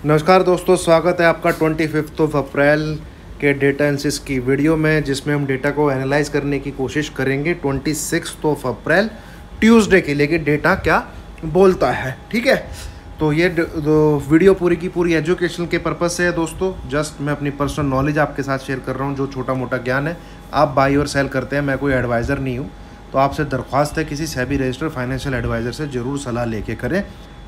नमस्कार दोस्तों, स्वागत है आपका 25 अप्रैल के डेटा एनालिसिस की वीडियो में, जिसमें हम डेटा को एनालाइज करने की कोशिश करेंगे 26 अप्रैल ट्यूसडे के लिए कि डेटा क्या बोलता है। ठीक है, तो ये वीडियो पूरी की पूरी एजुकेशन के पर्पज़ से है दोस्तों। जस्ट मैं अपनी पर्सनल नॉलेज आपके साथ शेयर कर रहा हूँ, जो छोटा मोटा ज्ञान है। आप बाई और सेल करते हैं, मैं कोई एडवाइज़र नहीं हूँ, तो आपसे दरख्वास्त है किसी सेबी रजिस्टर्ड फाइनेंशियल एडवाइज़र से ज़रूर सलाह लेके करें।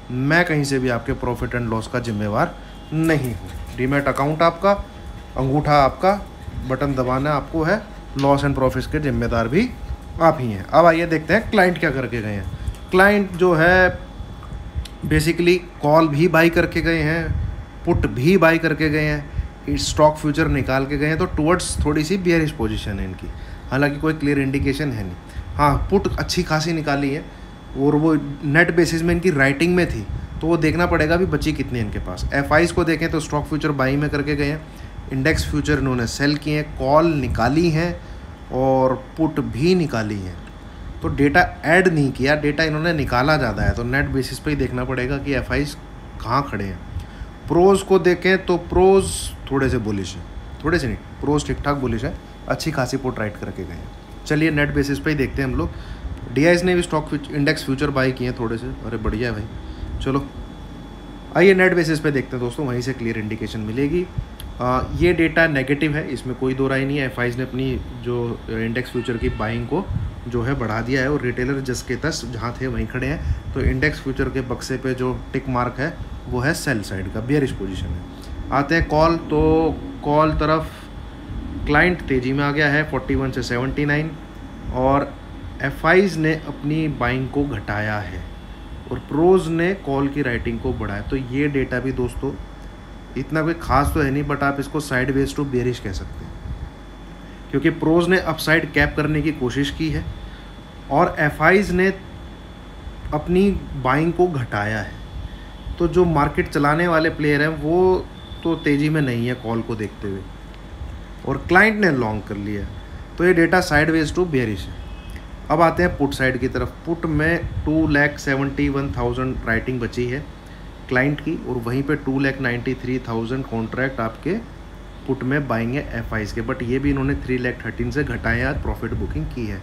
मैं कहीं से भी आपके प्रॉफिट एंड लॉस का जिम्मेवार नहीं हूँ। डीमैट अकाउंट आपका, अंगूठा आपका, बटन दबाना आपको है, लॉस एंड प्रॉफिट्स के जिम्मेदार भी आप ही हैं। अब आइए देखते हैं क्लाइंट क्या करके गए हैं। क्लाइंट जो है बेसिकली कॉल भी बाई करके गए हैं, पुट भी बाई करके गए हैं, स्टॉक फ्यूचर निकाल के गए हैं, तो टुवर्ड्स थोड़ी सी बियरिश पोजीशन है इनकी। हालांकि कोई क्लियर इंडिकेशन है नहीं। हाँ, पुट अच्छी खासी निकाली है और वो नेट बेसिस में इनकी राइटिंग में थी, तो वो देखना पड़ेगा भी बची कितनी है इनके पास। एफआईज को देखें तो स्टॉक फ्यूचर बाई में करके गए हैं, इंडेक्स फ्यूचर इन्होंने सेल किए हैं, कॉल निकाली हैं और पुट भी निकाली हैं। तो डेटा ऐड नहीं किया, डेटा इन्होंने निकाला ज़्यादा है, तो नेट बेसिस पे ही देखना पड़ेगा कि एफआईज कहाँ खड़े हैं। प्रोज को देखें तो प्रोज थोड़े से बुलिश है, थोड़े से नहीं, प्रोज ठीक ठाक बुलिश है, अच्छी खासी पुट राइट करके गए हैं। चलिए नेट बेसिस पे ही देखते हैं हम लोग। डीआईज ने भी स्टॉक इंडेक्स फ्यूचर बाई किए हैं थोड़े से, अरे बढ़िया है भाई। चलो आइए नेट बेसिस पे देखते हैं दोस्तों, वहीं से क्लियर इंडिकेशन मिलेगी। ये डेटा नेगेटिव है, इसमें कोई दो राय नहीं है। एफआईज ने अपनी जो इंडेक्स फ्यूचर की बाइंग को जो है बढ़ा दिया है और रिटेलर जस के तस जहाँ थे वहीं खड़े हैं। तो इंडेक्स फ्यूचर के बक्से पे जो टिक मार्क है वो है सेल साइड का, बियरिश पोजीशन है। आते हैं कॉल, तो कॉल तरफ क्लाइंट तेज़ी में आ गया है 41 से 79 और एफआईज ने अपनी बाइंग को घटाया है और प्रोज ने कॉल की राइटिंग को बढ़ाया। तो ये डेटा भी दोस्तों इतना कोई खास तो है नहीं, बट आप इसको साइडवेज टू बेरिश कह सकते हैं, क्योंकि प्रोज ने अपसाइड कैप करने की कोशिश की है और एफआईज ने अपनी बाइंग को घटाया है। तो जो मार्केट चलाने वाले प्लेयर हैं वो तो तेज़ी में नहीं है कॉल को देखते हुए, और क्लाइंट ने लॉन्ग कर लिया, तो ये डेटा साइडवेज टू बेरिश है। अब आते हैं पुट साइड की तरफ। पुट में 2,71,000 राइटिंग बची है क्लाइंट की, और वहीं पे 2,93,000 कॉन्ट्रैक्ट आपके पुट में बाइंग है एफआईज के, बट ये भी इन्होंने 3,13,000 से घटाए आज प्रॉफिट बुकिंग की है।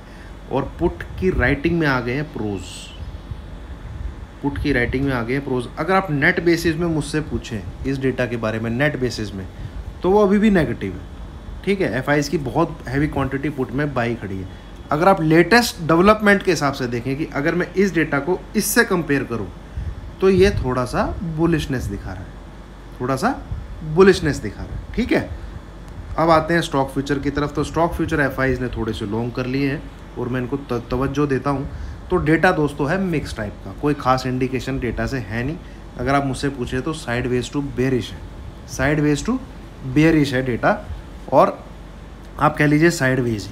और पुट की राइटिंग में आ गए हैं प्रोज, पुट की राइटिंग में आ गए हैं प्रोज। अगर आप नेट बेसिस में मुझसे पूछें इस डेटा के बारे में, नेट बेसिस में, तो वो अभी भी नेगेटिव है। ठीक है, एफआईज की बहुत हैवी क्वांटिटी पुट में बाई खड़ी है। अगर आप लेटेस्ट डेवलपमेंट के हिसाब से देखें कि अगर मैं इस डेटा को इससे कंपेयर करूं, तो ये थोड़ा सा बुलिशनेस दिखा रहा है, थोड़ा सा बुलिशनेस दिखा रहा है। ठीक है, अब आते हैं स्टॉक फ्यूचर की तरफ। तो स्टॉक फ्यूचर एफआईज ने थोड़े से लॉन्ग कर लिए हैं और मैं इनको तवज्जो देता हूं। तो डेटा दोस्तों है मिक्स टाइप का, कोई खास इंडिकेशन डेटा से है नहीं। अगर आप मुझसे पूछे तो साइडवेज टू बेरिश है, साइडवेज टू बेरिश है डेटा, और आप कह लीजिए साइडवेज ही।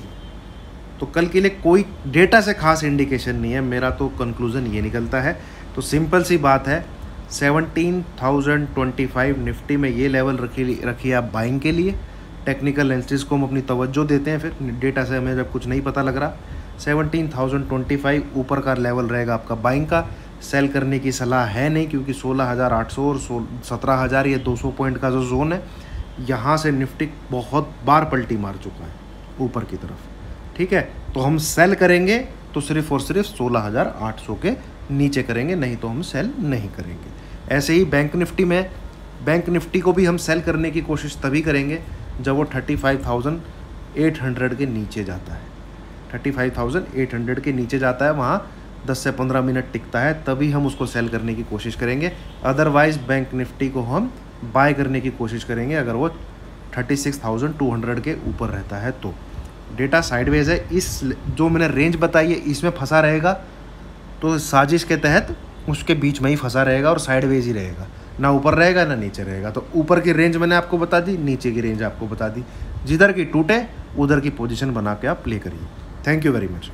तो कल के लिए कोई डेटा से खास इंडिकेशन नहीं है, मेरा तो कंक्लूजन ये निकलता है। तो सिंपल सी बात है, 17,025 निफ्टी में ये लेवल रखिए आप बाइंग के लिए। टेक्निकल एनालिसिस को हम अपनी तवज्जो देते हैं, फिर डेटा से हमें जब कुछ नहीं पता लग रहा। 17,025 ऊपर का लेवल रहेगा आपका बाइंग का। सेल करने की सलाह है नहीं, क्योंकि 16,800 और 17,000 ये 200 पॉइंट का जो जोन है, यहाँ से निफ्टी बहुत बार पलटी मार चुका है ऊपर की तरफ। ठीक है, तो हम सेल करेंगे तो सिर्फ और सिर्फ 16,800 के नीचे करेंगे, नहीं तो हम सेल नहीं करेंगे। ऐसे ही बैंक निफ्टी में, बैंक निफ्टी को भी हम सेल करने की कोशिश तभी करेंगे जब वो 35,800 के नीचे जाता है। 35,800 के नीचे जाता है, वहाँ 10 से 15 मिनट टिकता है, तभी हम उसको सेल करने की कोशिश करेंगे। अदरवाइज़ बैंक निफ्टी को हम बाय करने की कोशिश करेंगे अगर वो 36,200 के ऊपर रहता है। तो डेटा साइडवेज है, इस जो मैंने रेंज बताई है इसमें फंसा रहेगा, तो साजिश के तहत उसके बीच में ही फंसा रहेगा और साइडवेज ही रहेगा, ना ऊपर रहेगा ना नीचे रहेगा। तो ऊपर की रेंज मैंने आपको बता दी, नीचे की रेंज आपको बता दी, जिधर की टूटे उधर की पोजीशन बना के आप प्ले करिए। Thank you very much.